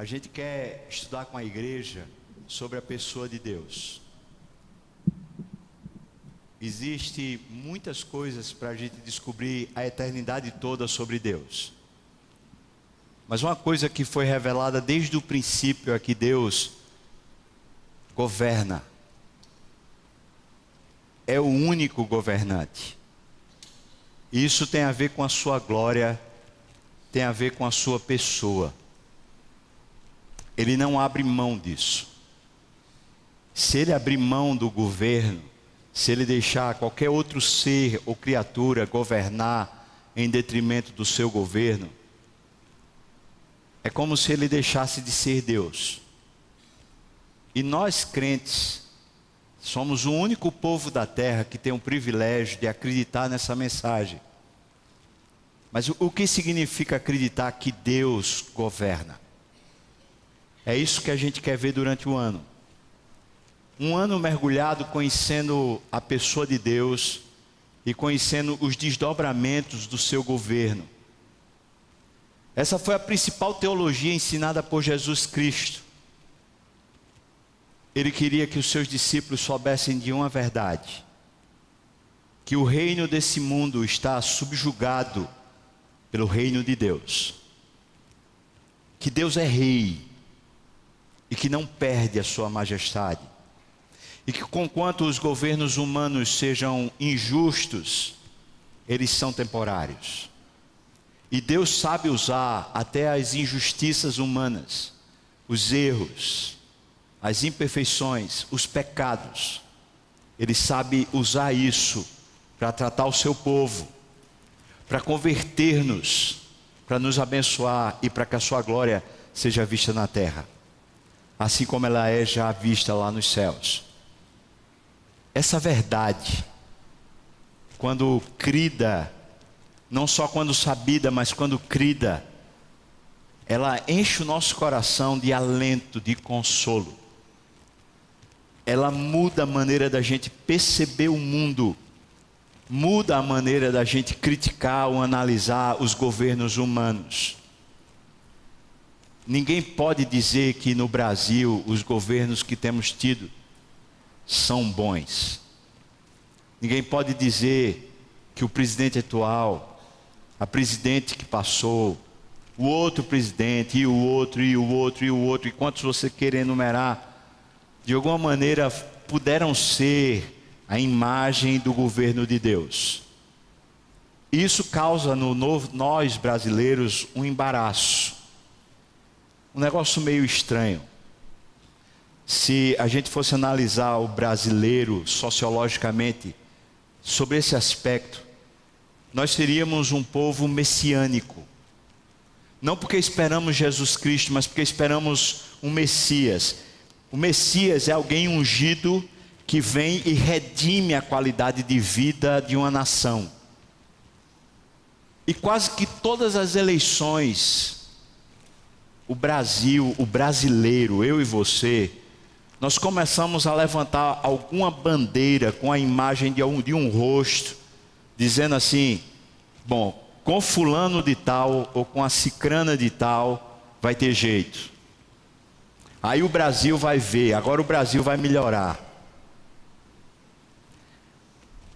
A gente quer estudar com a igreja sobre a pessoa de Deus. Existem muitas coisas para a gente descobrir a eternidade toda sobre Deus. Mas uma coisa que foi revelada desde o princípio é que Deus governa. É o único governante. E isso tem a ver com a sua glória, tem a ver com a sua pessoa. Ele não abre mão disso. Se ele abrir mão do governo, se ele deixar qualquer outro ser ou criatura governar em detrimento do seu governo, é como se ele deixasse de ser Deus. E nós crentes somos o único povo da terra que tem o privilégio de acreditar nessa mensagem. Mas o que significa acreditar que Deus governa? É isso que a gente quer ver durante o ano. Um ano mergulhado conhecendo a pessoa de Deus e conhecendo os desdobramentos do seu governo. Essa foi a principal teologia ensinada por Jesus Cristo. Ele queria que os seus discípulos soubessem de uma verdade: que o reino desse mundo está subjugado pelo reino de Deus. Que Deus é rei e que não perde a sua majestade. E que conquanto os governos humanos sejam injustos, eles são temporários. E Deus sabe usar até as injustiças humanas, os erros, as imperfeições, os pecados. Ele sabe usar isso para tratar o seu povo, para converter-nos, para nos abençoar e para que a sua glória seja vista na terra, assim como ela é já vista lá nos céus. Essa verdade, quando crida, não só quando sabida, mas quando crida, ela enche o nosso coração de alento, de consolo. Ela muda a maneira da gente perceber o mundo, muda a maneira da gente criticar ou analisar os governos humanos. Ninguém pode dizer que no Brasil os governos que temos tido são bons. Ninguém pode dizer que o presidente atual, a presidente que passou, o outro presidente, e o outro, e o outro, e o outro, e quantos você querer enumerar, de alguma maneira puderam ser a imagem do governo de Deus. Isso causa nós brasileiros um embaraço, um negócio meio estranho. Se a gente fosse analisar o brasileiro sociologicamente sobre esse aspecto, nós seríamos um povo messiânico. Não porque esperamos Jesus Cristo, mas porque esperamos um Messias. O Messias é alguém ungido que vem e redime a qualidade de vida de uma nação. E quase que todas as eleições, o Brasil, o brasileiro, eu e você, nós começamos a levantar alguma bandeira com a imagem de um rosto, dizendo assim: bom, com fulano de tal ou com a cicrana de tal vai ter jeito. Aí o Brasil vai ver, agora o Brasil vai melhorar.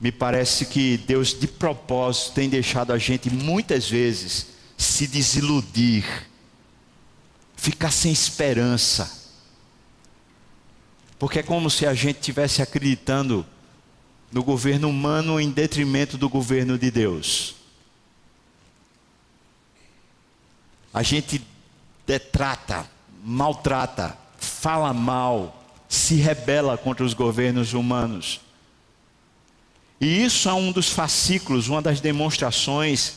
Me parece que Deus de propósito tem deixado a gente muitas vezes se desiludir, ficar sem esperança. Porque é como se a gente estivesse acreditando no governo humano em detrimento do governo de Deus. A gente detrata, maltrata, fala mal, se rebela contra os governos humanos. E isso é um dos fascículos, uma das demonstrações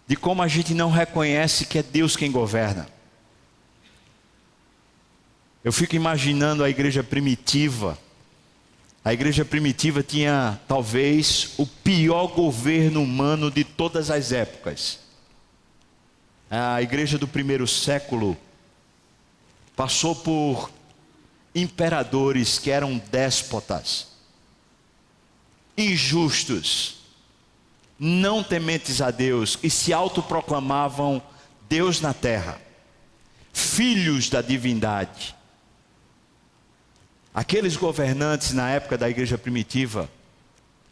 de como a gente não reconhece que é Deus quem governa. Eu fico imaginando a igreja primitiva. A igreja primitiva tinha talvez o pior governo humano de todas as épocas. A igreja do primeiro século passou por imperadores que eram déspotas, injustos, não tementes a Deus e se autoproclamavam Deus na terra. filhos da divindade. Aqueles governantes na época da igreja primitiva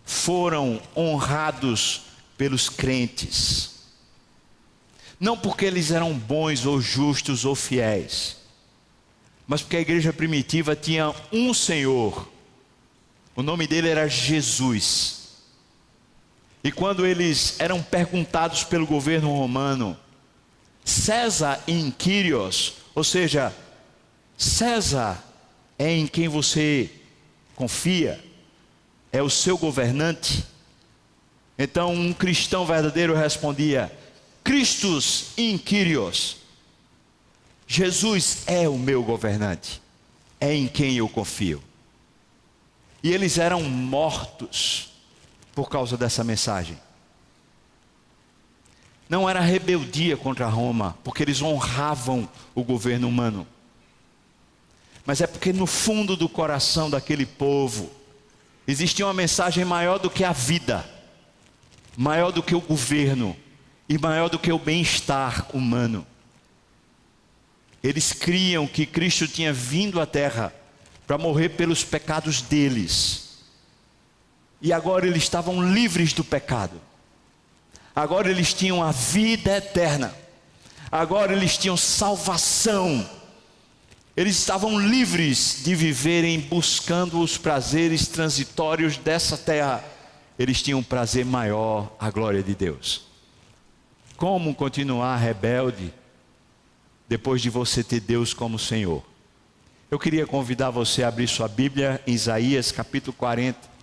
foram honrados pelos crentes. Não porque eles eram bons ou justos ou fiéis, mas porque a igreja primitiva tinha um Senhor. O nome dele era Jesus. E quando eles eram perguntados pelo governo romano, César in Kyrios, ou seja, César é em quem você confia, é o seu governante. Então um cristão verdadeiro respondia: Christus in Kyrios. Jesus é o meu governante, é em quem eu confio. E eles eram mortos por causa dessa mensagem. Não era rebeldia contra Roma, porque eles honravam o governo humano, mas é porque no fundo do coração daquele povo existia uma mensagem maior do que a vida, maior do que o governo e maior do que o bem-estar humano. Eles criam que Cristo tinha vindo à terra para morrer pelos pecados deles, e agora eles estavam livres do pecado. Agora eles tinham a vida eterna. Agora eles tinham salvação. Eles estavam livres de viverem buscando os prazeres transitórios dessa terra. Eles tinham um prazer maior, a glória de Deus. Como continuar rebelde depois de você ter Deus como Senhor? Eu queria convidar você a abrir sua Bíblia em Isaías capítulo 40.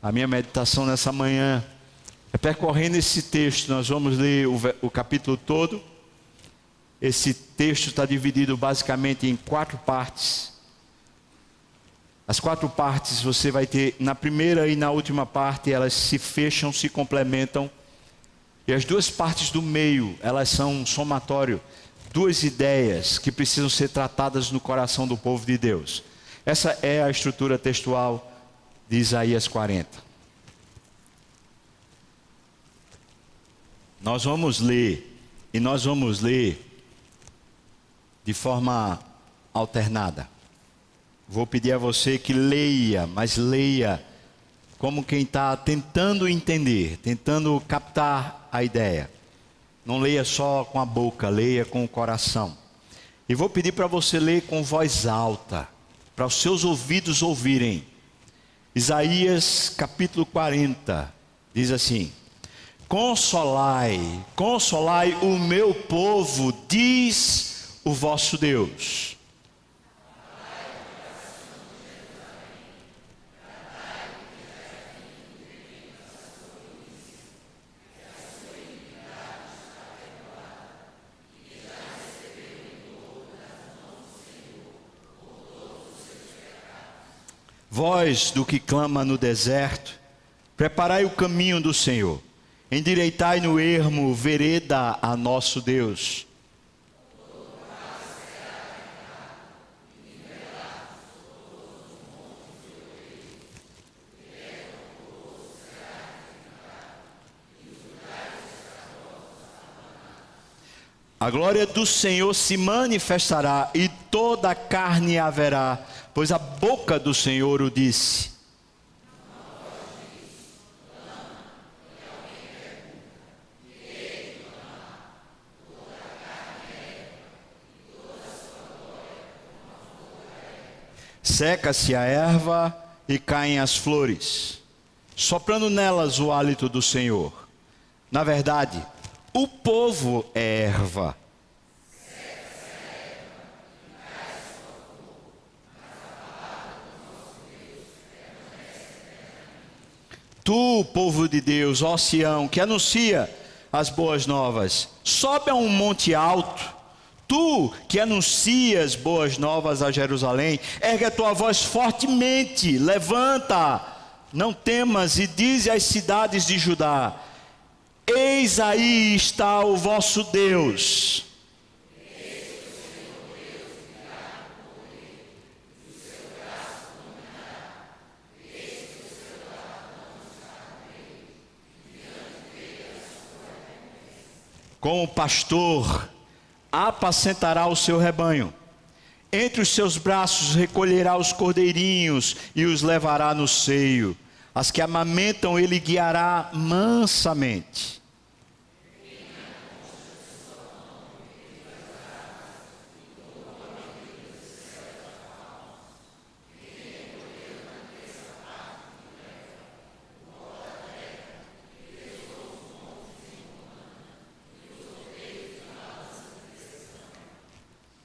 A minha meditação nessa manhã é percorrendo esse texto. Nós vamos ler o capítulo todo. Esse texto está dividido basicamente em 4 partes. As 4 partes você vai ter na primeira e na última parte, elas se fecham, se complementam. E as 2 partes do meio, elas são um somatório. 2 ideias que precisam ser tratadas no coração do povo de Deus. Essa é a estrutura textual de Isaías 40. Nós vamos ler de forma alternada. Vou pedir a você que leia, mas leia como quem está tentando entender, tentando captar a ideia. Não leia só com a boca, leia com o coração. E vou pedir para você ler com voz alta, para os seus ouvidos ouvirem. Isaías capítulo 40, diz assim: Consolai, consolai o meu povo, diz o vosso Deus. Vós do que clama no deserto, preparai o caminho do Senhor, endireitai no ermo vereda a nosso Deus. A glória do Senhor se manifestará e toda a carne haverá, pois a boca do Senhor o disse. Seca-se a erva e caem as flores, soprando nelas o hálito do Senhor. Na verdade, o povo é erva. Tu, povo de Deus, ó Sião, que anuncia as boas novas, sobe a um monte alto. Tu, que anuncias boas novas a Jerusalém, ergue a tua voz fortemente, levanta, não temas, e dize às cidades de Judá: eis aí está o vosso Deus. Como pastor apacentará o seu rebanho. Entre os seus braços recolherá os cordeirinhos e os levará no seio. As que amamentam ele guiará mansamente.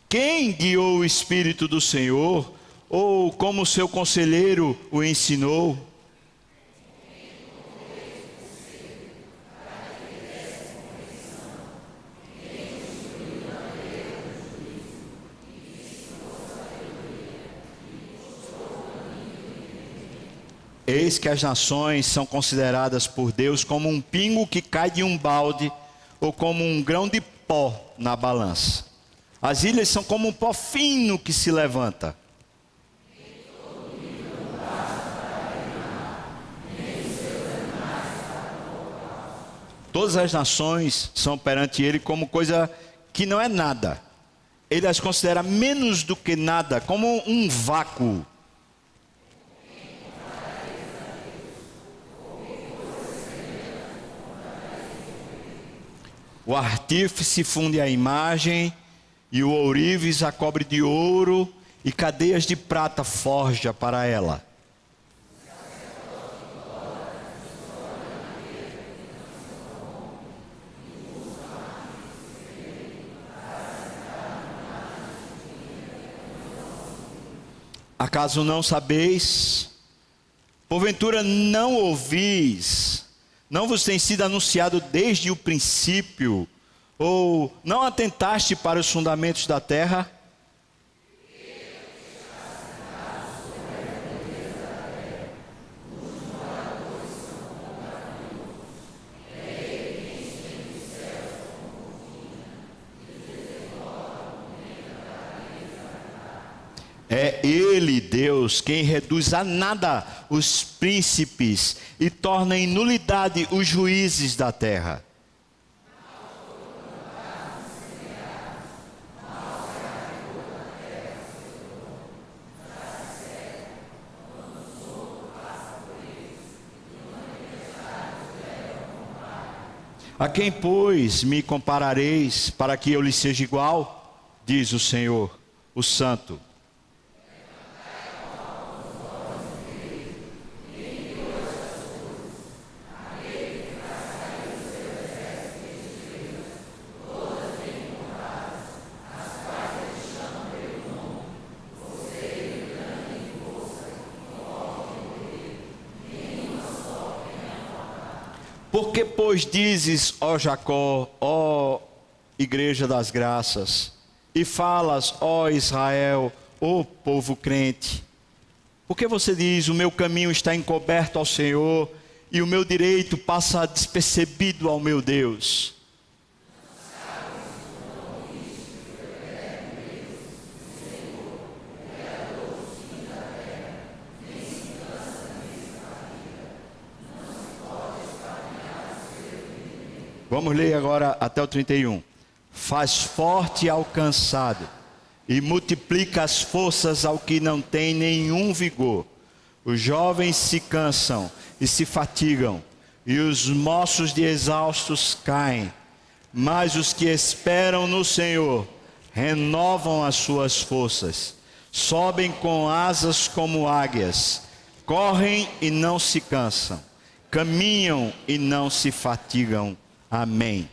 Quem guiou o Espírito do Senhor, ou como seu conselheiro o ensinou? Eis que as nações são consideradas por Deus como um pingo que cai de um balde, ou como um grão de pó na balança. As ilhas são como um pó fino que se levanta. Todas as nações são perante ele como coisa que não é nada. Ele as considera menos do que nada, como um vácuo. O artífice funde a imagem, e o ourives a cobre de ouro, e cadeias de prata forja para ela. Acaso não sabeis? Porventura não ouvis? Não vos tem sido anunciado desde o princípio? Ou não atentaste para os fundamentos da terra? É Ele, Deus, quem reduz a nada os príncipes e torna em nulidade os juízes da terra. A quem, pois, me comparareis para que eu lhe seja igual? Diz o Senhor, o Santo. Porque, pois, dizes, ó Jacó, ó igreja das graças, e falas, ó Israel, ó povo crente, porque você diz, o meu caminho está encoberto ao Senhor, e o meu direito passa despercebido ao meu Deus. Vamos ler agora até o 31. Faz forte ao cansado, e multiplica as forças ao que não tem nenhum vigor. Os jovens se cansam e se fatigam, e os moços de exaustos caem. Mas os que esperam no Senhor renovam as suas forças, sobem com asas como águias, correm e não se cansam, caminham e não se fatigam. Amém.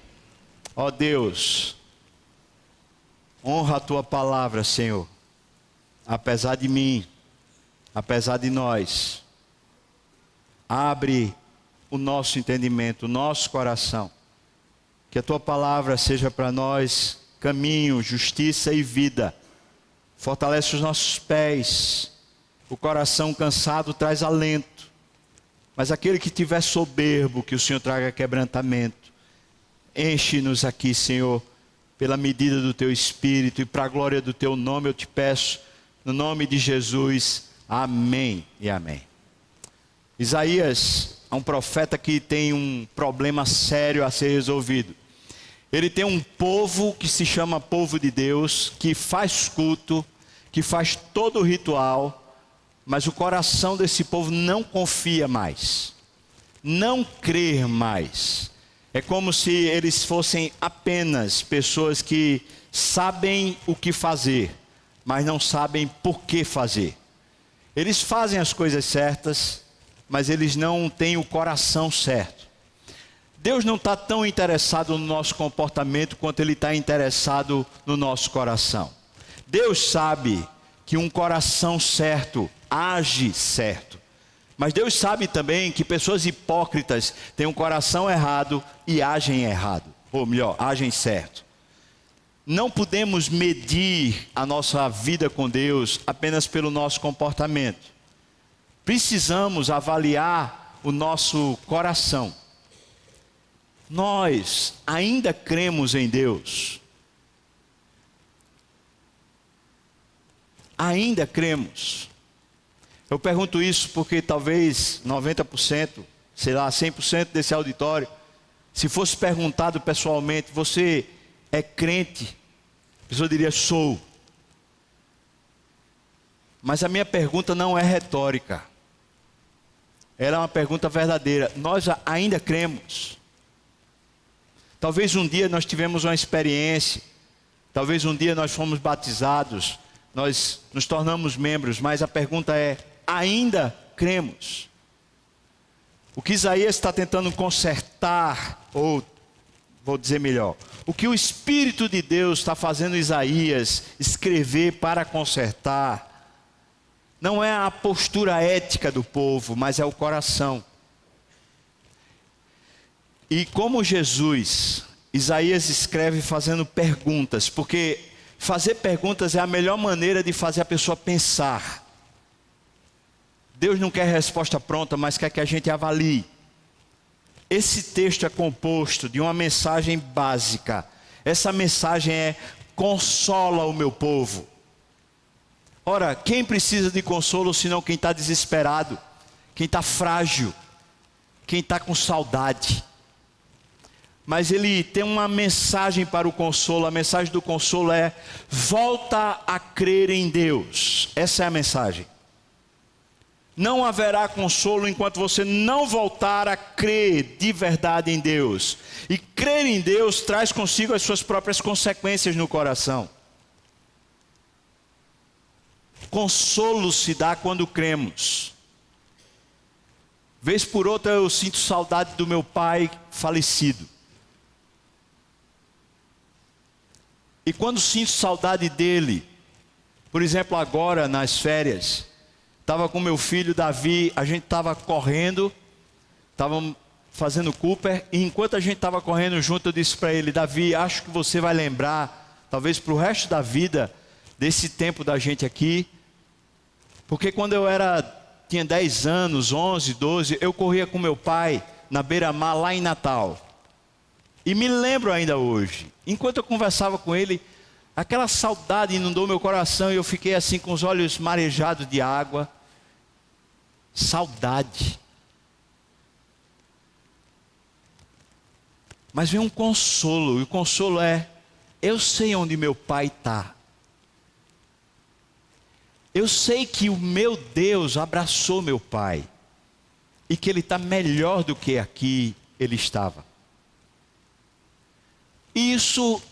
Ó Deus, honra a tua palavra, Senhor, apesar de mim, apesar de nós. Abre o nosso entendimento, o nosso coração, que a tua palavra seja para nós caminho, justiça e vida. Fortalece os nossos pés, o coração cansado traz alento, mas aquele que tiver soberbo, que o Senhor traga quebrantamento. Enche-nos aqui, Senhor, pela medida do Teu Espírito e para a glória do Teu nome, eu te peço, no nome de Jesus, amém e amém. Isaías é um profeta que tem um problema sério a ser resolvido. Ele tem um povo que se chama povo de Deus, que faz culto, que faz todo o ritual, mas o coração desse povo não confia mais, não crê mais. É como se eles fossem apenas pessoas que sabem o que fazer, mas não sabem por que fazer. Eles fazem as coisas certas, mas eles não têm o coração certo. Deus não está tão interessado no nosso comportamento quanto Ele está interessado no nosso coração. Deus sabe que um coração certo age certo. Mas Deus sabe também que pessoas hipócritas têm um coração errado e agem errado. Ou melhor, agem certo. Não podemos medir a nossa vida com Deus apenas pelo nosso comportamento. Precisamos avaliar o nosso coração. Nós ainda cremos em Deus. Ainda cremos. Eu pergunto isso porque talvez 90%, sei lá, 100% desse auditório, se fosse perguntado pessoalmente, você é crente? A pessoa diria, sou. Mas a minha pergunta não é retórica. Ela é uma pergunta verdadeira. Nós ainda cremos. Talvez um dia nós tivemos uma experiência, talvez um dia nós fomos batizados, nós nos tornamos membros, mas a pergunta é, ainda cremos? O que Isaías está tentando consertar, ou vou dizer melhor, o que o Espírito de Deus está fazendo Isaías escrever para consertar, não é a postura ética do povo, mas é o coração. E como Jesus, Isaías escreve fazendo perguntas, porque fazer perguntas é a melhor maneira de fazer a pessoa pensar. Deus não quer resposta pronta, mas quer que a gente avalie. Esse texto é composto de uma mensagem básica. Essa mensagem é: consola o meu povo. Ora, quem precisa de consolo senão quem está desesperado, quem está frágil, quem está com saudade? Mas ele tem uma mensagem para o consolo. A mensagem do consolo é: volta a crer em Deus. Essa é a mensagem. Não haverá consolo enquanto você não voltar a crer de verdade em Deus. E crer em Deus traz consigo as suas próprias consequências no coração. Consolo se dá quando cremos. Vez por outra eu sinto saudade do meu pai falecido. E quando sinto saudade dele, por exemplo, agora nas férias, estava com meu filho Davi, a gente estava correndo, estávamos fazendo Cooper, e enquanto a gente estava correndo junto, eu disse para ele: Davi, acho que você vai lembrar, talvez para o resto da vida, desse tempo da gente aqui, porque quando eu tinha 10 anos, 11, 12, eu corria com meu pai na beira-mar lá em Natal. E me lembro ainda hoje, enquanto eu conversava com ele, aquela saudade inundou meu coração e eu fiquei assim com os olhos marejados de água. Saudade. Mas vem um consolo, e o consolo é: eu sei onde meu pai está. Eu sei que o meu Deus abraçou meu pai, e que ele está melhor do que aqui ele estava. E isso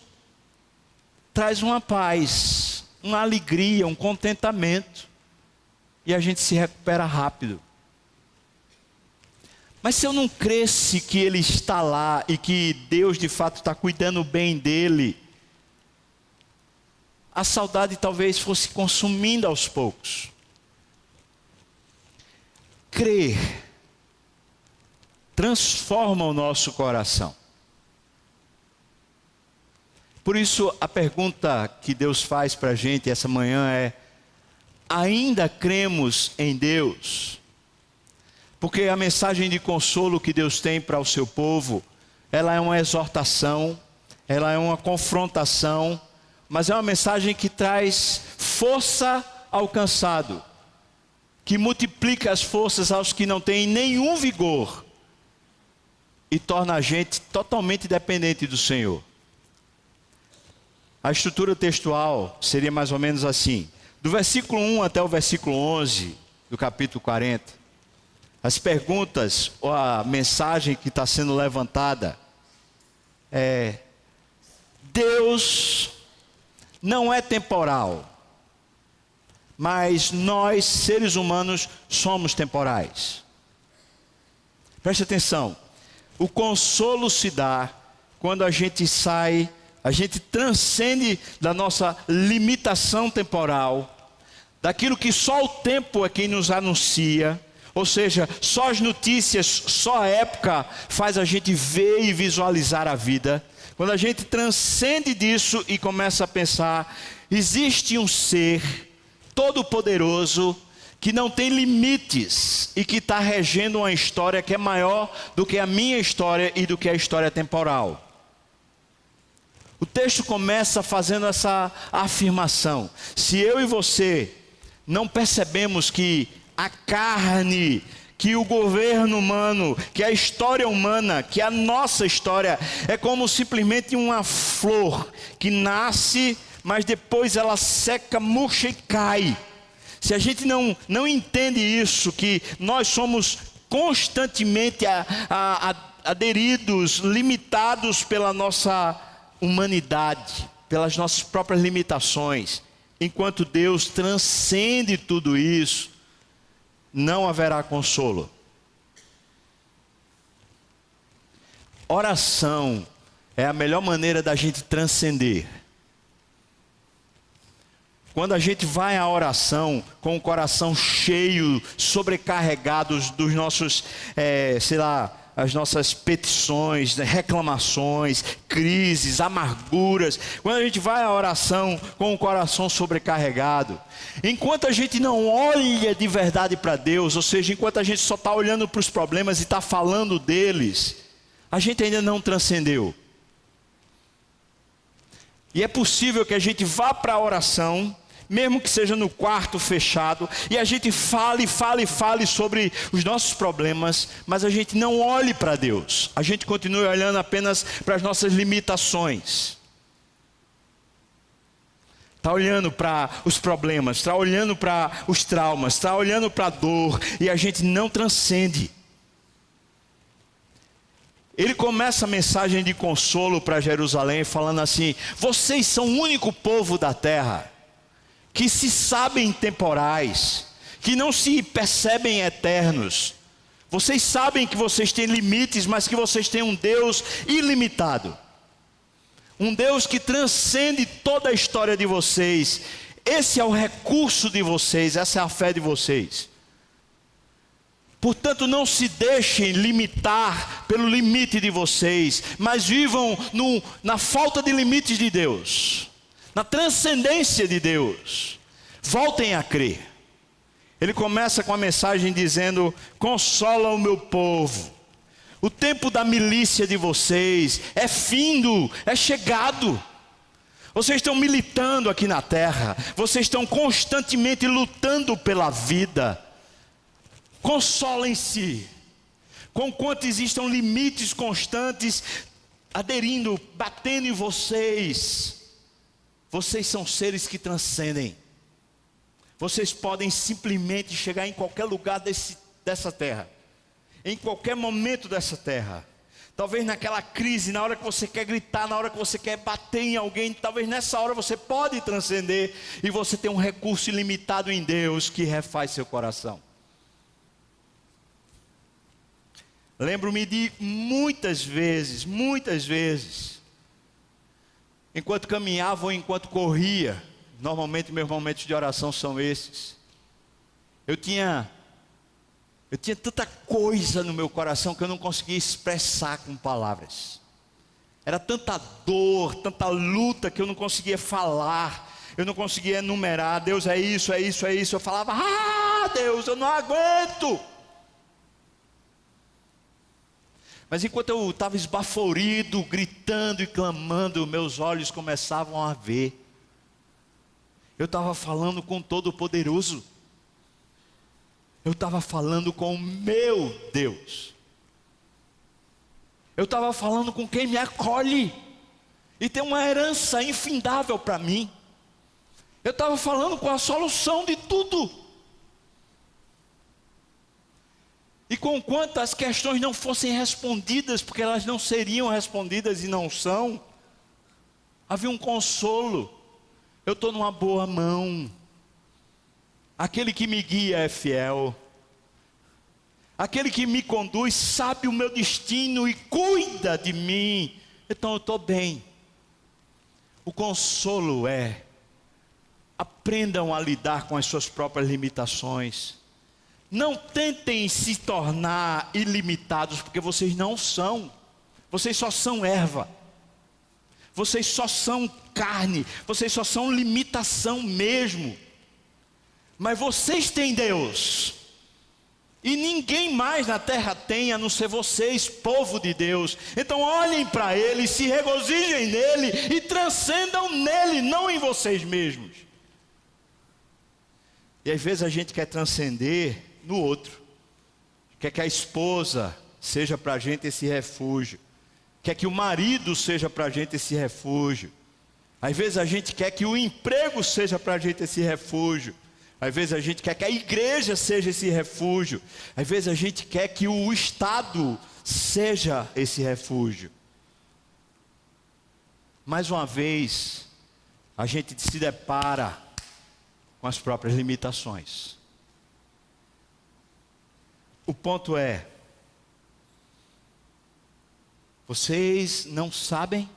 traz uma paz, uma alegria, um contentamento, e a gente se recupera rápido. Mas se eu não cresce que ele está lá e que Deus de fato está cuidando bem dele, a saudade talvez fosse consumindo aos poucos. Crer transforma o nosso coração. Por isso a pergunta que Deus faz para a gente essa manhã é: ainda cremos em Deus? Porque a mensagem de consolo que Deus tem para o seu povo, ela é uma exortação, ela é uma confrontação, mas é uma mensagem que traz força ao cansado, que multiplica as forças aos que não têm nenhum vigor, e torna a gente totalmente dependente do Senhor. A estrutura textual seria mais ou menos assim. Do versículo 1 até o versículo 11 do capítulo 40, as perguntas ou a mensagem que está sendo levantada é: Deus não é temporal, mas nós, seres humanos, somos temporais. Preste atenção, o consolo se dá quando a gente sai, a gente transcende da nossa limitação temporal, daquilo que só o tempo é quem nos anuncia, ou seja, só as notícias, só a época faz a gente ver e visualizar a vida. Quando a gente transcende disso e começa a pensar, existe um ser todo-poderoso que não tem limites e que está regendo uma história que é maior do que a minha história e do que a história temporal. O texto começa fazendo essa afirmação: se eu e você não percebemos que a carne, que o governo humano, que a história humana, que a nossa história é como simplesmente uma flor que nasce, mas depois ela seca, murcha e cai. Se a gente não entende isso, que nós somos constantemente aderidos, limitados pela nossa humanidade, pelas nossas próprias limitações, enquanto Deus transcende tudo isso, não haverá consolo. Oração é a melhor maneira da gente transcender. Quando a gente vai à oração com o coração cheio, sobrecarregado dos nossos, as nossas petições, reclamações, crises, amarguras. Quando a gente vai à oração com o coração sobrecarregado, enquanto a gente não olha de verdade para Deus, ou seja, enquanto a gente só está olhando para os problemas e está falando deles, a gente ainda não transcendeu. E é possível que a gente vá para a oração, mesmo que seja no quarto fechado, e a gente fale sobre os nossos problemas, mas a gente não olhe para Deus. A gente continua olhando apenas para as nossas limitações. Está olhando para os problemas, está olhando para os traumas, está olhando para a dor, e a gente não transcende. Ele começa a mensagem de consolo para Jerusalém falando assim: vocês são o único povo da terra que se sabem temporais, que não se percebem eternos. Vocês sabem que vocês têm limites, mas que vocês têm um Deus ilimitado. Um Deus que transcende toda a história de vocês. Esse é o recurso de vocês, essa é a fé de vocês. Portanto, não se deixem limitar pelo limite de vocês, mas vivam na falta de limites de Deus, na transcendência de Deus. Voltem a crer. Ele começa com a mensagem dizendo: consola o meu povo. O tempo da milícia de vocês é findo, é chegado. Vocês estão militando aqui na terra, vocês estão constantemente lutando pela vida. Consolem-se, conquanto existam limites constantes aderindo, batendo em vocês. Vocês são seres que transcendem. Vocês podem simplesmente chegar em qualquer lugar dessa terra, em qualquer momento dessa terra. Talvez naquela crise, na hora que você quer gritar, na hora que você quer bater em alguém, talvez nessa hora você pode transcender, e você tem um recurso ilimitado em Deus que refaz seu coração. Lembro-me de muitas vezes, enquanto caminhava ou enquanto corria, normalmente meus momentos de oração são esses. Eu tinha tanta coisa no meu coração que eu não conseguia expressar com palavras. Era tanta dor, tanta luta que eu não conseguia falar, eu não conseguia enumerar. Deus, é isso, é isso, é isso. Eu falava: Deus, eu não aguento. Mas enquanto eu estava esbaforido, gritando e clamando, meus olhos começavam a ver. Eu estava falando com o Todo-Poderoso. Eu estava falando com o meu Deus. Eu estava falando com quem me acolhe. e tem uma herança infindável para mim. Eu estava falando com a solução de tudo. E com quantas questões não fossem respondidas, porque elas não seriam respondidas e não são, havia um consolo. Eu estou numa boa mão. Aquele que me guia é fiel. Aquele que me conduz sabe o meu destino e cuida de mim. Então eu estou bem. O consolo é: aprendam a lidar com as suas próprias limitações. Não tentem se tornar ilimitados, porque vocês não são. Vocês só são erva. Vocês só são carne. Vocês só são limitação mesmo. Mas vocês têm Deus. E ninguém mais na terra tem, a não ser vocês, povo de Deus. Então olhem para Ele, se regozijem nele e transcendam nele, não em vocês mesmos. E às vezes a gente quer transcender no outro. Quer que a esposa seja para a gente esse refúgio. Quer que o marido seja para a gente esse refúgio. Às vezes a gente quer que o emprego seja para a gente esse refúgio. Às vezes a gente quer que a igreja seja esse refúgio. Às vezes a gente quer que o Estado seja esse refúgio. Mais uma vez, a gente se depara com as próprias limitações. O ponto é: vocês não sabem?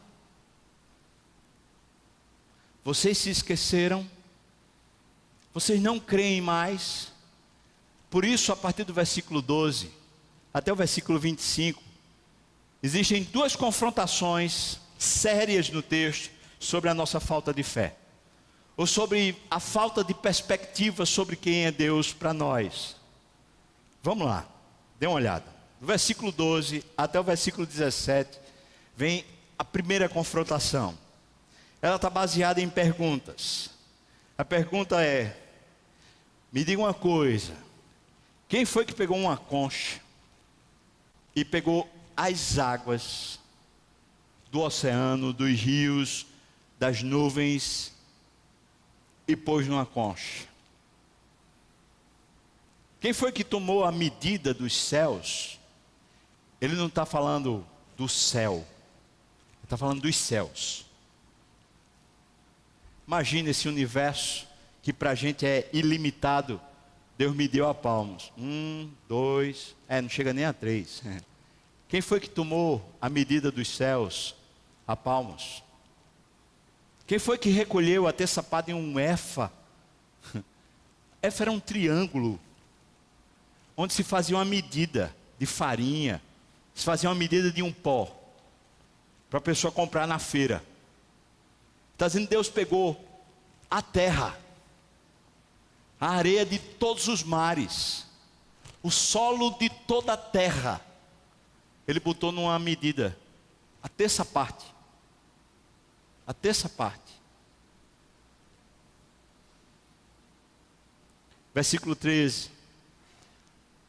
Vocês se esqueceram? Vocês não creem mais? Por isso, a partir do versículo 12 até o versículo 25, existem duas confrontações sérias no texto sobre a nossa falta de fé, ou sobre a falta de perspectiva sobre quem é Deus para nós. Vamos lá, dê uma olhada. Do versículo 12 até o versículo 17, vem a primeira confrontação. Ela está baseada em perguntas. A pergunta é: me diga uma coisa, quem foi que pegou uma concha e pegou as águas do oceano, dos rios, das nuvens e pôs numa concha? Quem foi que tomou a medida dos céus? Ele não está falando do céu, ele está falando dos céus. Imagina esse universo que para a gente é ilimitado. Deus me deu a palmos. 1, 2, não chega nem a 3. Quem foi que tomou a medida dos céus a palmos? Quem foi que recolheu a terçapada em um éfa? Éfa era um triângulo, onde se fazia uma medida de farinha, se fazia uma medida de um pó, para a pessoa comprar na feira. Está dizendo que Deus pegou a terra, a areia de todos os mares, o solo de toda a terra, Ele botou numa medida, a terça parte. A terça parte. Versículo 13.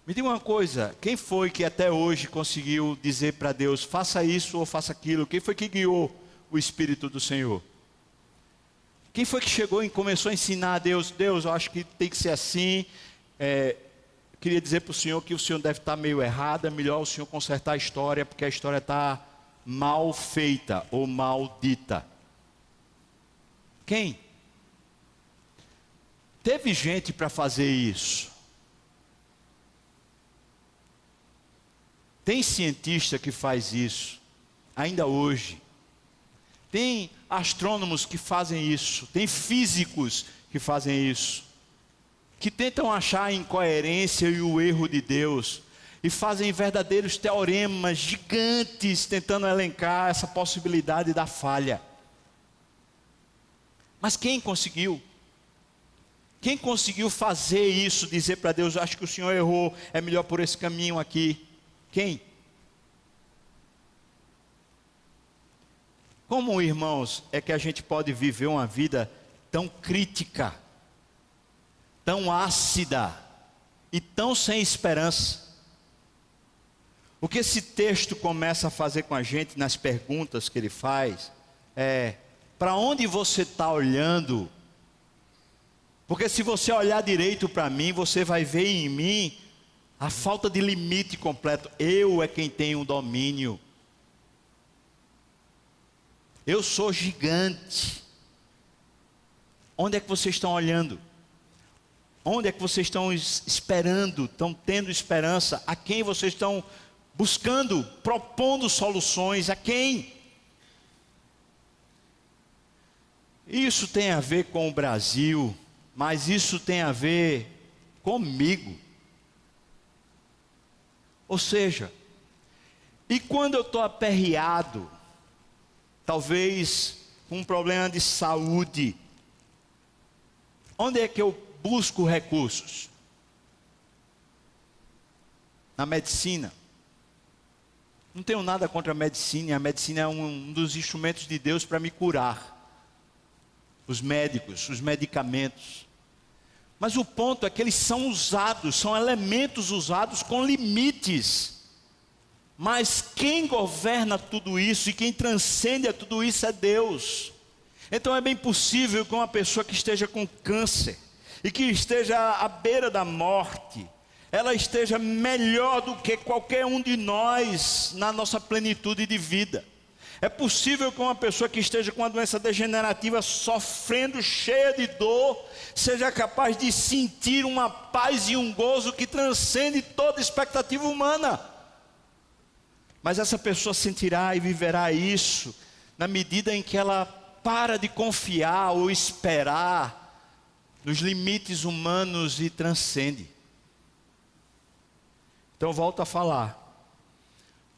Me diga uma coisa, quem foi que até hoje conseguiu dizer para Deus, faça isso ou faça aquilo? Quem foi que guiou o Espírito do Senhor? Quem foi que chegou e começou a ensinar a Deus? Deus, eu acho que tem que ser assim. Queria dizer para o Senhor que o Senhor deve estar meio errado. É melhor o Senhor consertar a história, porque a história está mal feita ou mal dita. Quem? Teve gente para fazer isso. Tem cientista que faz isso, ainda hoje. Tem astrônomos que fazem isso, tem físicos que fazem isso, que tentam achar a incoerência e o erro de Deus, e fazem verdadeiros teoremas gigantes, tentando elencar essa possibilidade da falha. Mas quem conseguiu? Quem conseguiu fazer isso, dizer para Deus, acho que o Senhor errou, é melhor por esse caminho aqui? Quem? Como, irmãos, é que a gente pode viver uma vida tão crítica, tão ácida e tão sem esperança? O que esse texto começa a fazer com a gente nas perguntas que ele faz, para onde você está olhando. Porque se você olhar direito para mim, você vai ver em mim a falta de limite completo. Eu é quem tenho o domínio. Eu sou gigante. Onde é que vocês estão olhando? Onde é que vocês estão esperando? Estão tendo esperança? A quem vocês estão buscando, propondo soluções? A quem? Isso tem a ver com o Brasil, mas isso tem a ver comigo. Ou seja, e quando eu estou aperreado, talvez com um problema de saúde, onde é que eu busco recursos? Na medicina. Não tenho nada contra a medicina é um dos instrumentos de Deus para me curar. Os médicos, os medicamentos. Mas o ponto é que eles são usados, são elementos usados com limites. Mas quem governa tudo isso e quem transcende a tudo isso é Deus. Então é bem possível que uma pessoa que esteja com câncer e que esteja à beira da morte, ela esteja melhor do que qualquer um de nós na nossa plenitude de vida. É possível que uma pessoa que esteja com uma doença degenerativa, sofrendo, cheia de dor, seja capaz de sentir uma paz e um gozo que transcende toda expectativa humana. Mas essa pessoa sentirá e viverá isso na medida em que ela para de confiar ou esperar nos limites humanos e transcende. Então volto a falar.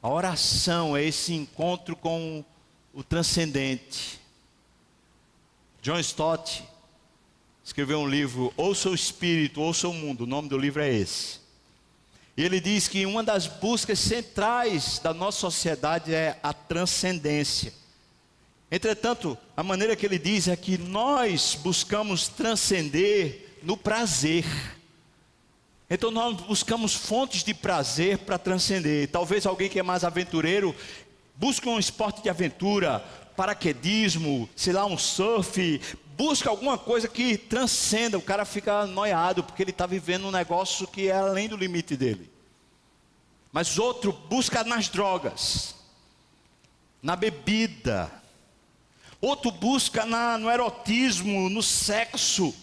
A oração é esse encontro com o transcendente. John Stott escreveu um livro, Ouça o Espírito, Ouça o Mundo. O nome do livro é esse. E ele diz que uma das buscas centrais da nossa sociedade é a transcendência. Entretanto, a maneira que ele diz é que nós buscamos transcender no prazer. Então nós buscamos fontes de prazer para transcender. Talvez alguém que é mais aventureiro busque um esporte de aventura, paraquedismo, sei lá, um surf, busca alguma coisa que transcenda. O cara fica noiado porque ele está vivendo um negócio que é além do limite dele. Mas outro busca nas drogas, na bebida. Outro busca no erotismo, no sexo.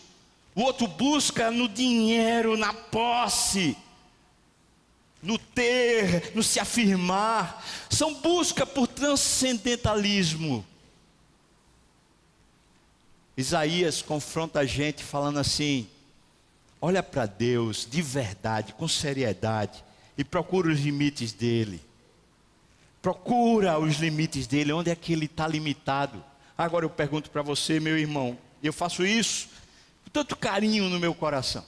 O outro busca no dinheiro, na posse, no ter, no se afirmar. São busca por transcendentalismo. Isaías confronta a gente falando assim: olha para Deus de verdade, com seriedade, e procura os limites dele. Procura os limites dele, onde é que ele está limitado. Agora eu pergunto para você, meu irmão, e eu faço isso com tanto carinho no meu coração.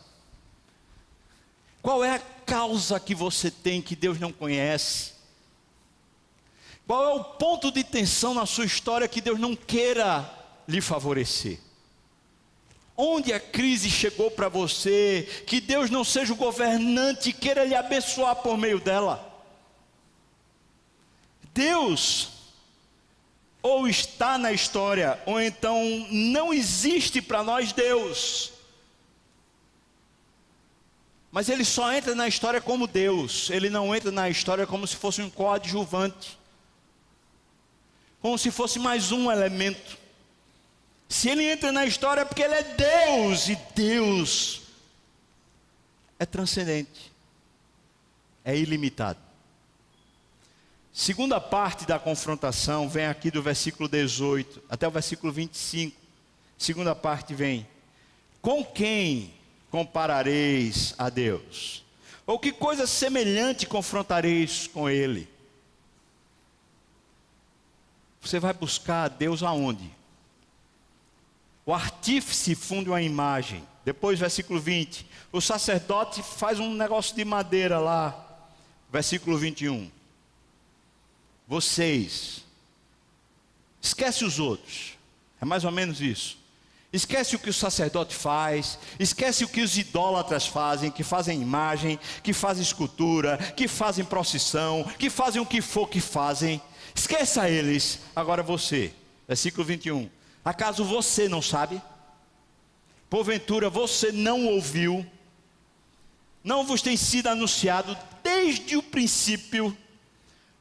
Qual é a causa que você tem que Deus não conhece? Qual é o ponto de tensão na sua história que Deus não queira lhe favorecer? Onde a crise chegou para você, que Deus não seja o governante e queira lhe abençoar por meio dela? Deus ou está na história, ou então não existe para nós Deus. Mas ele só entra na história como Deus, ele não entra na história como se fosse um coadjuvante, como se fosse mais um elemento. Se ele entra na história é porque ele é Deus, e Deus é transcendente, é ilimitado. Segunda parte da confrontação vem aqui do versículo 18 até o versículo 25. Segunda parte vem: com quem comparareis a Deus? Ou que coisa semelhante confrontareis com Ele? Você vai buscar a Deus aonde? O artífice funde uma imagem. Depois, versículo 20, o sacerdote faz um negócio de madeira lá. Versículo 21. Vocês, esquece os outros, é mais ou menos isso. Esquece o que o sacerdote faz, esquece o que os idólatras fazem, que fazem imagem, que fazem escultura, que fazem procissão, que fazem o que for que fazem. Esqueça eles. Agora você, Versículo 21. Acaso você não sabe? Porventura você não ouviu? Não vos tem sido anunciado desde o princípio?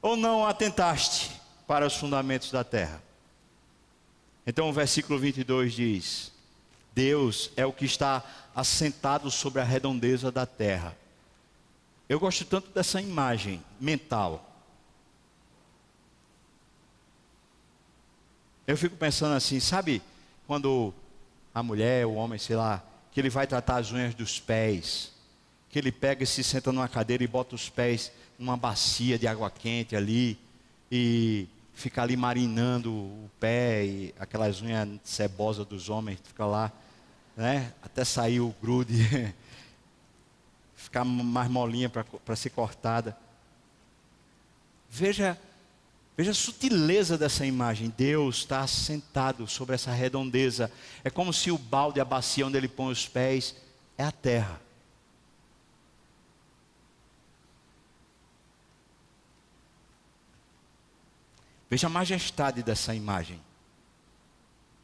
Ou não atentaste para os fundamentos da terra? Então o versículo 22 diz: Deus é o que está assentado sobre a redondeza da terra. Eu gosto tanto dessa imagem mental. Eu fico pensando assim, sabe quando a mulher, o homem, sei lá, que ele vai tratar as unhas dos pés, que ele pega e se senta numa cadeira e bota os pés numa bacia de água quente ali, e fica ali marinando o pé, e aquelas unhas cebosas dos homens, fica lá, né, até sair o grude, ficar mais molinha para ser cortada. Veja a sutileza dessa imagem. Deus está sentado sobre essa redondeza. É como se o balde, a bacia onde ele põe os pés, é a terra. Veja a majestade dessa imagem.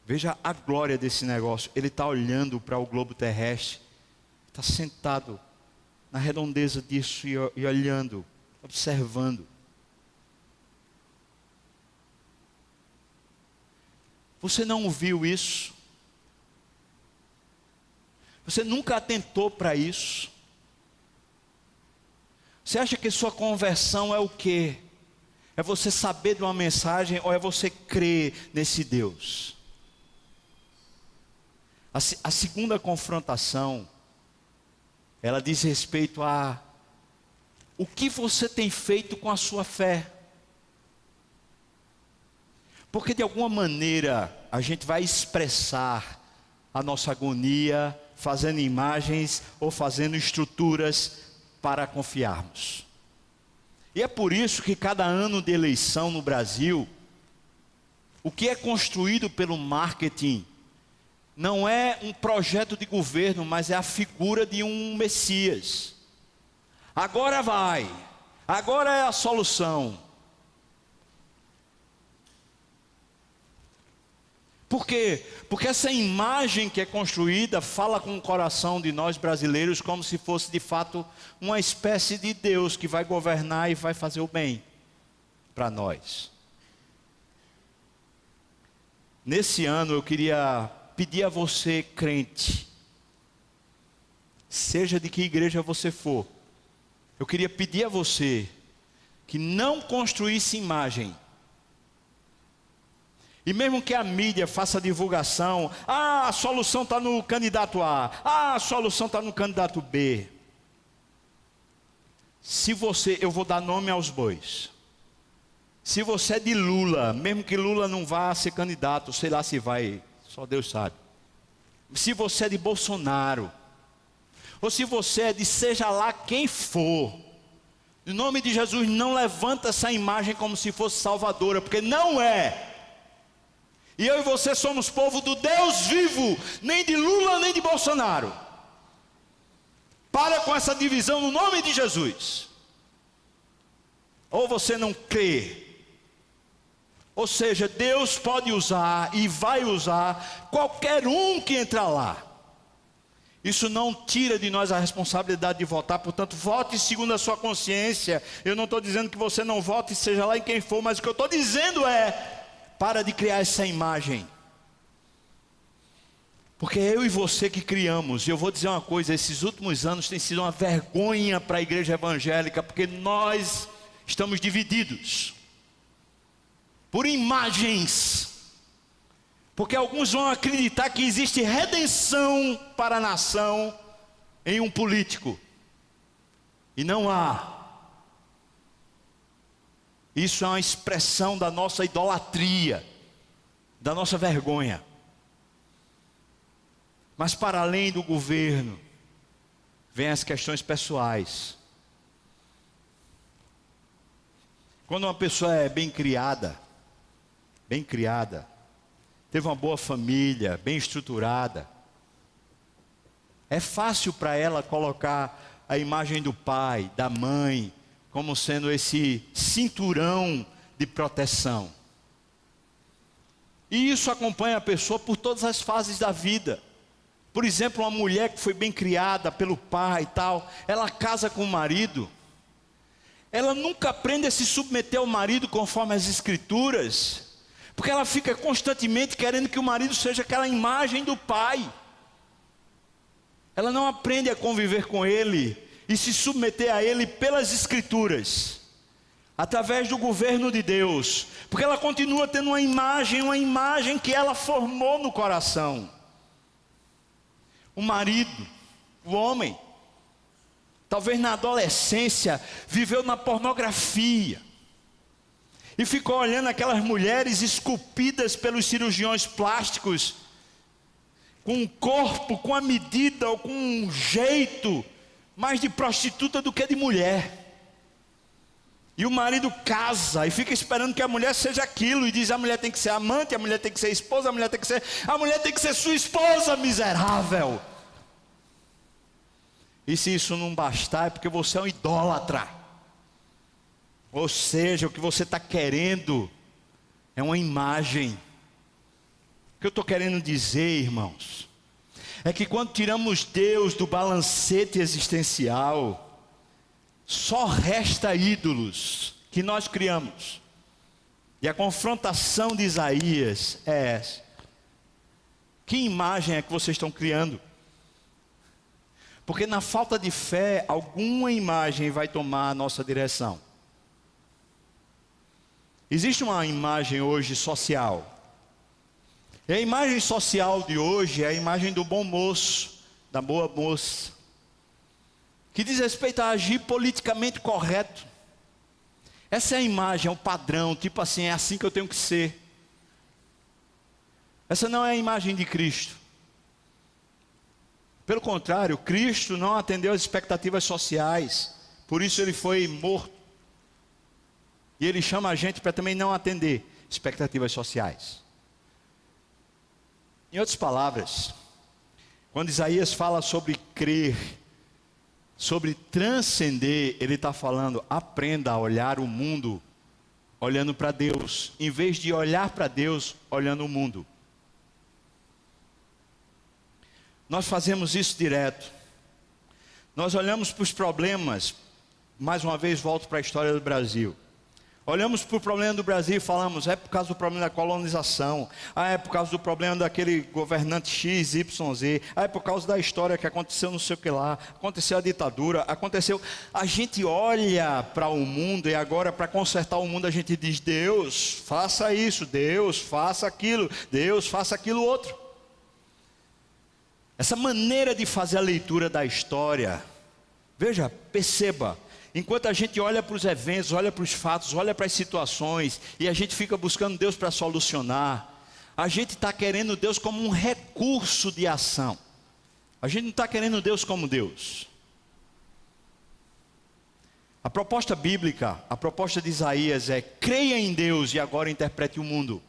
Veja a glória desse negócio. Ele está olhando para o globo terrestre. Está sentado na redondeza disso e olhando, observando. Você não viu isso? Você nunca atentou para isso? Você acha que sua conversão é o quê? É você saber de uma mensagem ou é você crer nesse Deus? A segunda confrontação, ela diz respeito a o que você tem feito com a sua fé. Porque de alguma maneira a gente vai expressar a nossa agonia fazendo imagens ou fazendo estruturas para confiarmos. E é por isso que cada ano de eleição no Brasil, o que é construído pelo marketing não é um projeto de governo, mas é a figura de um Messias. Agora vai, agora é a solução. Por quê? Porque essa imagem que é construída fala com o coração de nós brasileiros como se fosse de fato uma espécie de Deus que vai governar e vai fazer o bem para nós. Nesse ano eu queria pedir a você, crente, seja de que igreja você for, eu queria pedir a você que não construísse imagem. E mesmo que a mídia faça divulgação, a solução está no candidato A, a solução está no candidato B. Se você, eu vou dar nome aos bois. Se você é de Lula, mesmo que Lula não vá ser candidato, sei lá se vai, só Deus sabe. Se você é de Bolsonaro, ou se você é de seja lá quem for, em nome de Jesus, não levanta essa imagem como se fosse salvadora, porque não é. E eu e você somos povo do Deus vivo, nem de Lula nem de Bolsonaro. Para com essa divisão no nome de Jesus. Ou você não crê, ou seja, Deus pode usar e vai usar qualquer um que entrar lá. Isso não tira de nós a responsabilidade de votar, portanto, vote segundo a sua consciência. Eu não estou dizendo que você não vote, seja lá em quem for, mas o que eu estou dizendo é: para de criar essa imagem. Porque é eu e você que criamos. E eu vou dizer uma coisa: esses últimos anos têm sido uma vergonha para a igreja evangélica, porque nós estamos divididos por imagens. Porque alguns vão acreditar que existe redenção para a nação em um político. E não há. Isso é uma expressão da nossa idolatria, da nossa vergonha. Mas para além do governo, vem as questões pessoais. Quando uma pessoa é bem criada, teve uma boa família, bem estruturada, é fácil para ela colocar a imagem do pai, da mãe, como sendo esse cinturão de proteção. E isso acompanha a pessoa por todas as fases da vida. Por exemplo, uma mulher que foi bem criada pelo pai e tal, ela casa com o marido, ela nunca aprende a se submeter ao marido conforme as escrituras, porque ela fica constantemente querendo que o marido seja aquela imagem do pai. Ela não aprende a conviver com ele e se submeter a ele pelas escrituras, através do governo de Deus, porque ela continua tendo uma imagem que ela formou no coração. O marido, o homem, talvez na adolescência, viveu na pornografia, e ficou olhando aquelas mulheres esculpidas pelos cirurgiões plásticos, com um corpo, com a medida ou com um jeito, mais de prostituta do que de mulher. E o marido casa e fica esperando que a mulher seja aquilo, e diz: a mulher tem que ser amante, a mulher tem que ser esposa, a mulher tem que ser sua esposa, miserável. E se isso não bastar, é porque você é um idólatra. Ou seja, o que você está querendo é uma imagem. O que eu estou querendo dizer, irmãos, é que quando tiramos Deus do balancete existencial, só resta ídolos que nós criamos. E a confrontação de Isaías é essa: que imagem é que vocês estão criando? Porque na falta de fé, alguma imagem vai tomar a nossa direção. Existe uma imagem hoje social. E a imagem social de hoje é a imagem do bom moço, da boa moça, que diz respeito a agir politicamente correto. Essa é a imagem, é o padrão, tipo assim, é assim que eu tenho que ser. Essa não é a imagem de Cristo. Pelo contrário, Cristo não atendeu às expectativas sociais, por isso ele foi morto. E ele chama a gente para também não atender expectativas sociais. Em outras palavras, quando Isaías fala sobre crer, sobre transcender, ele está falando: aprenda a olhar o mundo olhando para Deus, em vez de olhar para Deus olhando o mundo. Nós fazemos isso direto. Nós olhamos para os problemas, mais uma vez volto para a história do Brasil. Olhamos para o problema do Brasil e falamos: é por causa do problema da colonização, é por causa do problema daquele governante X, Y, Z, é por causa da história que aconteceu não sei o que lá, aconteceu a ditadura, aconteceu. A gente olha para o mundo e agora, para consertar o mundo, a gente diz: Deus, faça isso, Deus, faça aquilo, Deus, faça aquilo outro. Essa maneira de fazer a leitura da história, veja, perceba, enquanto a gente olha para os eventos, olha para os fatos, olha para as situações, e a gente fica buscando Deus para solucionar, a gente está querendo Deus como um recurso de ação. A gente não está querendo Deus como Deus. A proposta bíblica, a proposta de Isaías é: creia em Deus e agora interprete o mundo.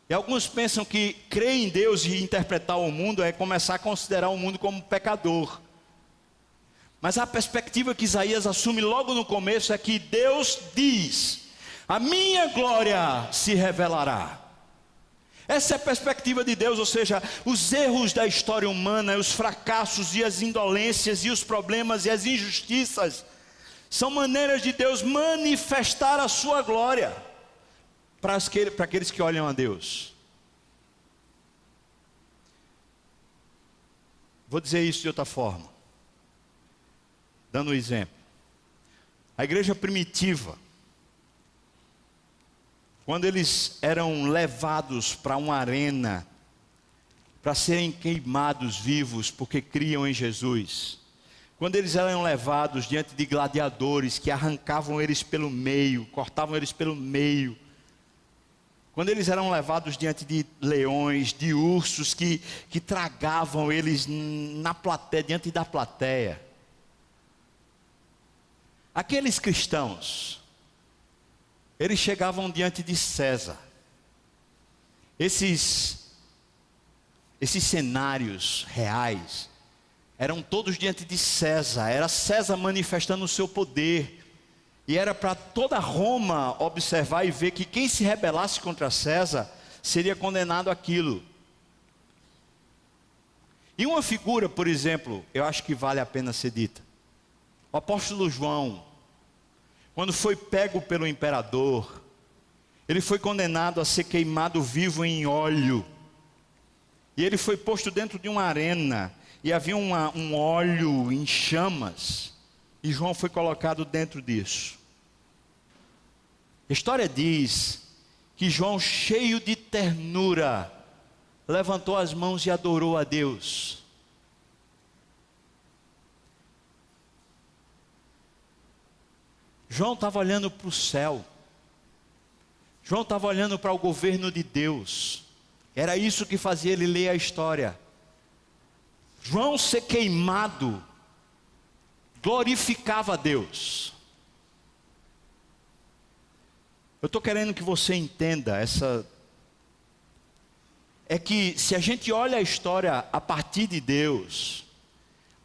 E alguns pensam que crer em Deus e interpretar o mundo é começar a considerar o mundo como pecador. Mas a perspectiva que Isaías assume logo no começo é que Deus diz: a minha glória se revelará. Essa é a perspectiva de Deus, ou seja, os erros da história humana, os fracassos e as indolências e os problemas e as injustiças são maneiras de Deus manifestar a sua glória para aqueles que olham a Deus. Vou dizer isso de outra forma, dando um exemplo. A igreja primitiva, quando eles eram levados para uma arena, para serem queimados vivos porque criam em Jesus, quando eles eram levados diante de gladiadores que arrancavam eles pelo meio, cortavam eles pelo meio, quando eles eram levados diante de leões, de ursos que tragavam eles na plateia, diante da plateia, aqueles cristãos, eles chegavam diante de César. Esses cenários reais eram todos diante de César. Era César manifestando o seu poder. E era para toda Roma observar e ver que quem se rebelasse contra César seria condenado àquilo. E uma figura, por exemplo, eu acho que vale a pena ser dita. O apóstolo João, quando foi pego pelo imperador, ele foi condenado a ser queimado vivo em óleo. E ele foi posto dentro de uma arena, e havia um óleo em chamas, e João foi colocado dentro disso. A história diz que João, cheio de ternura, levantou as mãos e adorou a Deus. João estava olhando para o céu. João estava olhando para o governo de Deus. Era isso que fazia ele ler a história. João ser queimado glorificava a Deus. Eu estou querendo que você entenda é que se a gente olha a história a partir de Deus,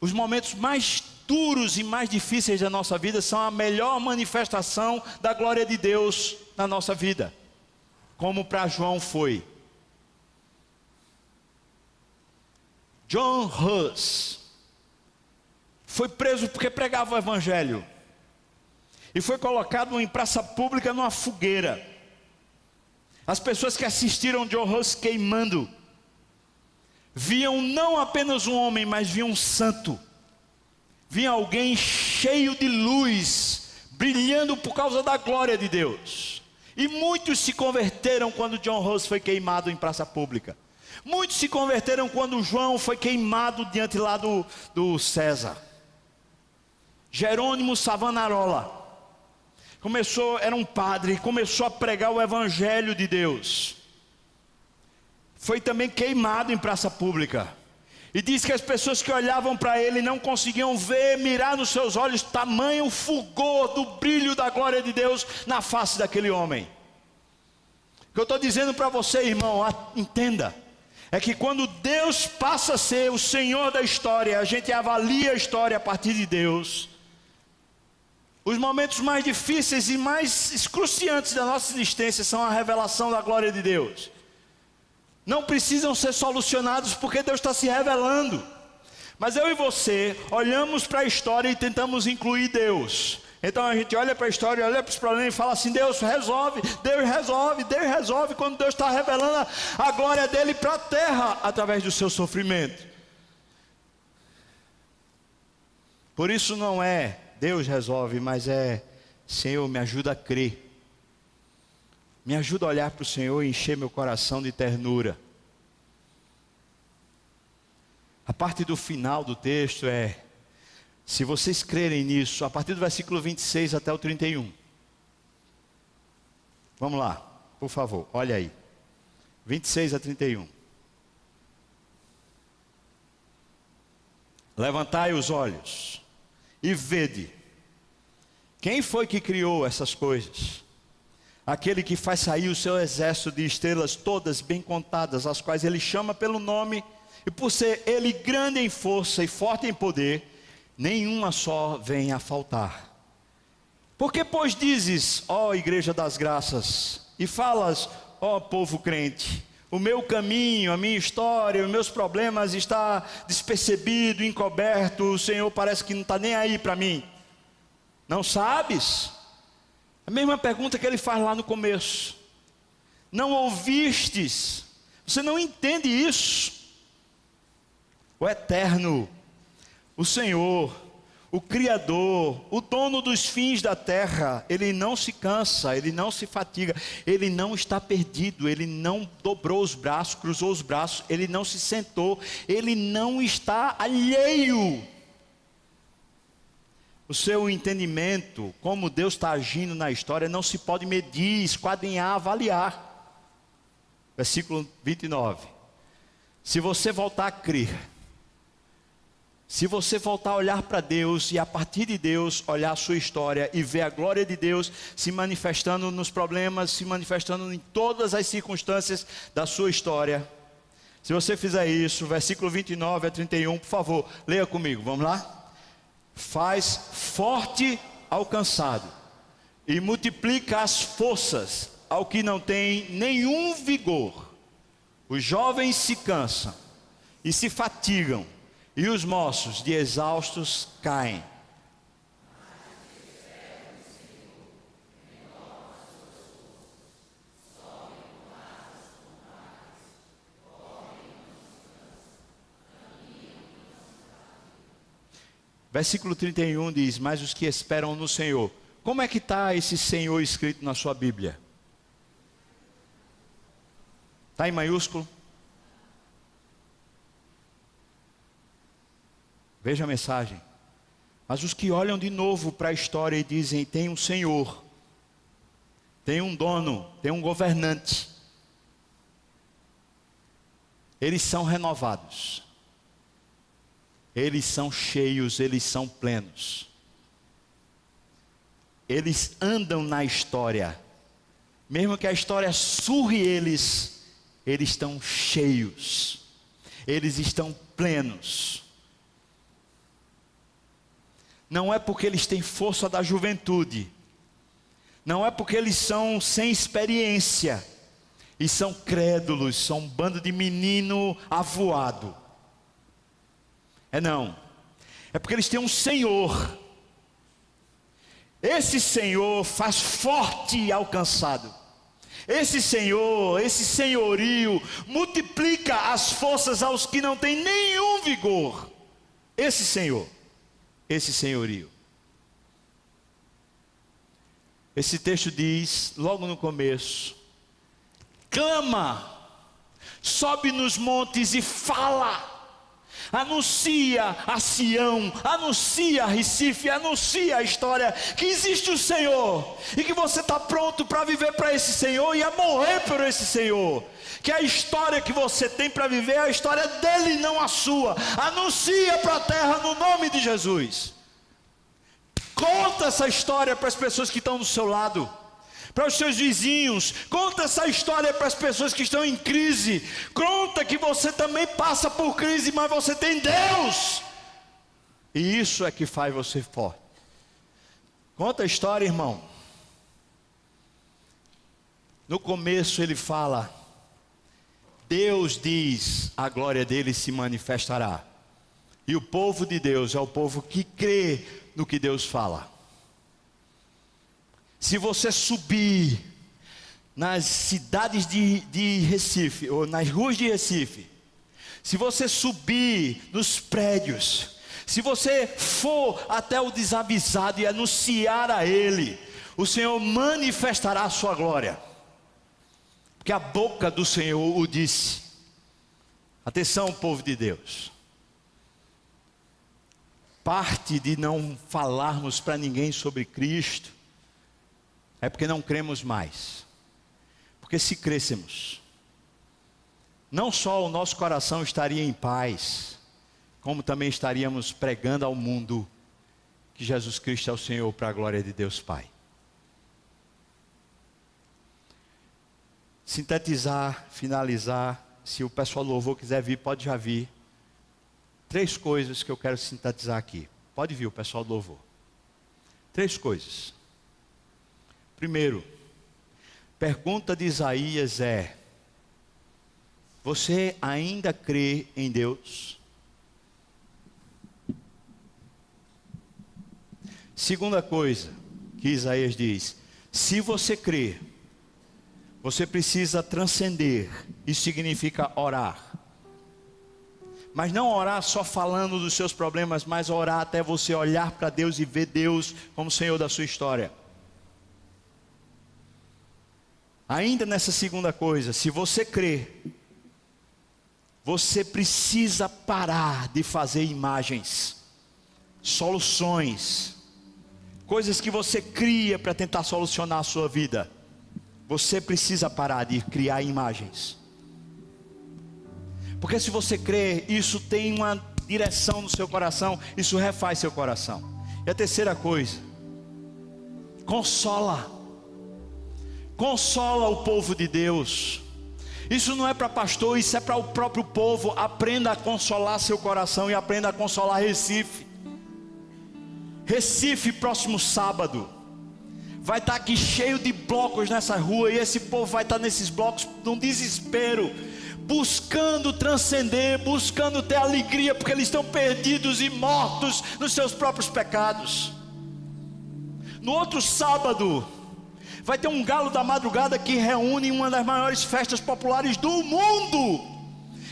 os momentos mais duros e mais difíceis da nossa vida são a melhor manifestação da glória de Deus na nossa vida, como para João foi. John Hus foi preso porque pregava o evangelho e foi colocado em praça pública numa fogueira. As pessoas que assistiram John Hus queimando viam não apenas um homem, mas viam um santo. Viam alguém cheio de luz, brilhando por causa da glória de Deus. E muitos se converteram quando John Hus foi queimado em praça pública. Muitos se converteram quando João foi queimado diante lá do César. Jerônimo Savonarola era um padre, começou a pregar o evangelho de Deus. Foi também queimado em praça pública. E diz que as pessoas que olhavam para ele não conseguiam mirar nos seus olhos tamanho fulgor do brilho da glória de Deus na face daquele homem. O que eu estou dizendo para você, irmão, entenda, é que quando Deus passa a ser o Senhor da história, a gente avalia a história a partir de Deus. Os momentos mais difíceis e mais excruciantes da nossa existência são a revelação da glória de Deus. Não precisam ser solucionados porque Deus está se revelando. Mas eu e você olhamos para a história e tentamos incluir Deus. Então a gente olha para a história, olha para os problemas e fala assim: Deus resolve, Deus resolve, Deus resolve. Quando Deus está revelando a glória dele para a terra através do seu sofrimento. Por isso não é Deus resolve, mas é: Senhor, me ajuda a crer. Me ajuda a olhar para o Senhor e encher meu coração de ternura. A parte do final do texto é: se vocês crerem nisso, a partir do versículo 26 até o 31. Vamos lá, por favor, olha aí. 26 a 31. Levantai os olhos e vede. Quem foi que criou essas coisas? Aquele que faz sair o seu exército de estrelas todas bem contadas, as quais ele chama pelo nome, e por ser ele grande em força e forte em poder, nenhuma só vem a faltar. Porque pois dizes, ó igreja das graças, e falas, ó povo crente, o meu caminho, a minha história, os meus problemas está despercebido, encoberto, o Senhor parece que não está nem aí para mim. Não sabes? A mesma pergunta que ele faz lá no começo. Não ouvistes? Você não entende isso? O Eterno, o Senhor, o Criador, o dono dos fins da terra, Ele não se cansa, Ele não se fatiga, Ele não está perdido, Ele não dobrou os braços, cruzou os braços, Ele não se sentou, Ele não está alheio. O seu entendimento, como Deus está agindo na história, não se pode medir, esquadrinhar, avaliar. Versículo 29. Se você voltar a crer, se você voltar a olhar para Deus e a partir de Deus olhar a sua história e ver a glória de Deus se manifestando nos problemas, se manifestando em todas as circunstâncias da sua história. Se você fizer isso, versículo 29 a 31, por favor, leia comigo, vamos lá? Faz forte ao cansado, e multiplica as forças ao que não tem nenhum vigor. Os jovens se cansam e se fatigam, e os moços de exaustos caem. Versículo 31 diz: mas os que esperam no Senhor. Como é que está esse Senhor escrito na sua Bíblia? Está em maiúsculo? Veja a mensagem. Mas os que olham de novo para a história e dizem: tem um Senhor, tem um dono, tem um governante, eles são renovados. Eles são cheios, eles são plenos. Eles andam na história. Mesmo que a história surre eles estão cheios. Eles estão plenos. Não é porque eles têm força da juventude. Não é porque eles são sem experiência. E são crédulos, são um bando de menino avoado. Não, é porque eles têm um Senhor. Esse Senhor faz forte alcançado. Esse Senhor, esse senhorio, multiplica as forças aos que não têm nenhum vigor. Esse Senhor, esse senhorio. Esse texto diz, logo no começo: clama, sobe nos montes e fala. Anuncia a Sião, anuncia a Recife, anuncia a história que existe o Senhor e que você está pronto para viver para esse Senhor e a morrer por esse Senhor. Que a história que você tem para viver é a história dele, não a sua. Anuncia para a terra no nome de Jesus. Conta essa história para as pessoas que estão do seu lado, para os seus vizinhos. Conta essa história para as pessoas que estão em crise. Conta que você também passa por crise, mas você tem Deus, e isso é que faz você forte. Conta a história, irmão. No começo ele fala: Deus diz, a glória dele se manifestará. E o povo de Deus é o povo que crê no que Deus fala. Se você subir nas cidades de Recife, ou nas ruas de Recife, se você subir nos prédios, se você for até o desavisado e anunciar a ele, o Senhor manifestará a sua glória, porque a boca do Senhor o disse. Atenção, povo de Deus. Parte de não falarmos para ninguém sobre Cristo é porque não cremos mais. Porque se crêssemos, não só o nosso coração estaria em paz, como também estaríamos pregando ao mundo que Jesus Cristo é o Senhor, para a glória de Deus Pai. Sintetizar, finalizar, se o pessoal do louvor quiser vir, pode já vir. 3 coisas que eu quero sintetizar aqui. Pode vir o pessoal do louvor. 3 coisas. Primeiro, pergunta de Isaías é: você ainda crê em Deus? Segunda coisa que Isaías diz: se você crê, você precisa transcender. Isso significa orar. Mas não orar só falando dos seus problemas, mas orar até você olhar para Deus e ver Deus como Senhor da sua história. Ainda nessa segunda coisa, se você crê, você precisa parar de fazer imagens, soluções, coisas que você cria para tentar solucionar a sua vida. Você precisa parar de criar imagens. Porque se você crê, isso tem uma direção no seu coração, isso refaz seu coração. E a terceira coisa, consola o povo de Deus. Isso não é para pastor, isso é para o próprio povo. Aprenda a consolar seu coração e aprenda a consolar Recife. Recife, próximo sábado, vai estar aqui cheio de blocos nessa rua, e esse povo vai estar nesses blocos num desespero, buscando transcender, buscando ter alegria, porque eles estão perdidos e mortos nos seus próprios pecados. No outro sábado, vai ter um galo da madrugada que reúne uma das maiores festas populares do mundo.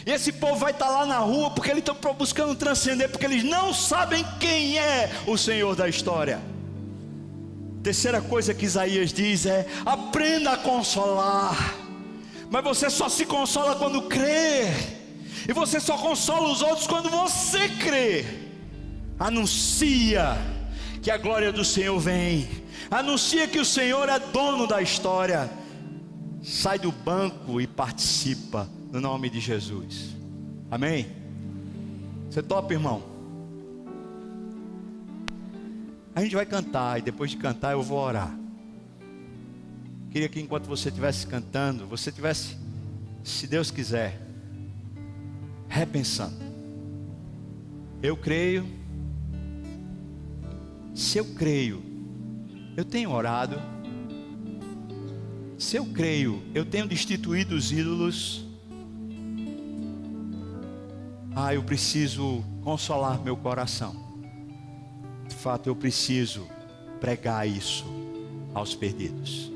E esse povo vai estar lá na rua porque eles estão buscando transcender, porque eles não sabem quem é o Senhor da história. Terceira coisa que Isaías diz é: aprenda a consolar. Mas você só se consola quando crê, e você só consola os outros quando você crê. Anuncia que a glória do Senhor vem, anuncia que o Senhor é dono da história. Sai do banco e participa, no nome de Jesus. Amém? Você topa, irmão? A gente vai cantar, e depois de cantar eu vou orar. Queria que enquanto você estivesse cantando, você estivesse, se Deus quiser, repensando. Eu creio. Se eu creio, eu tenho orado. Se eu creio, eu tenho destituído os ídolos. Eu preciso consolar meu coração. De fato, eu preciso pregar isso aos perdidos.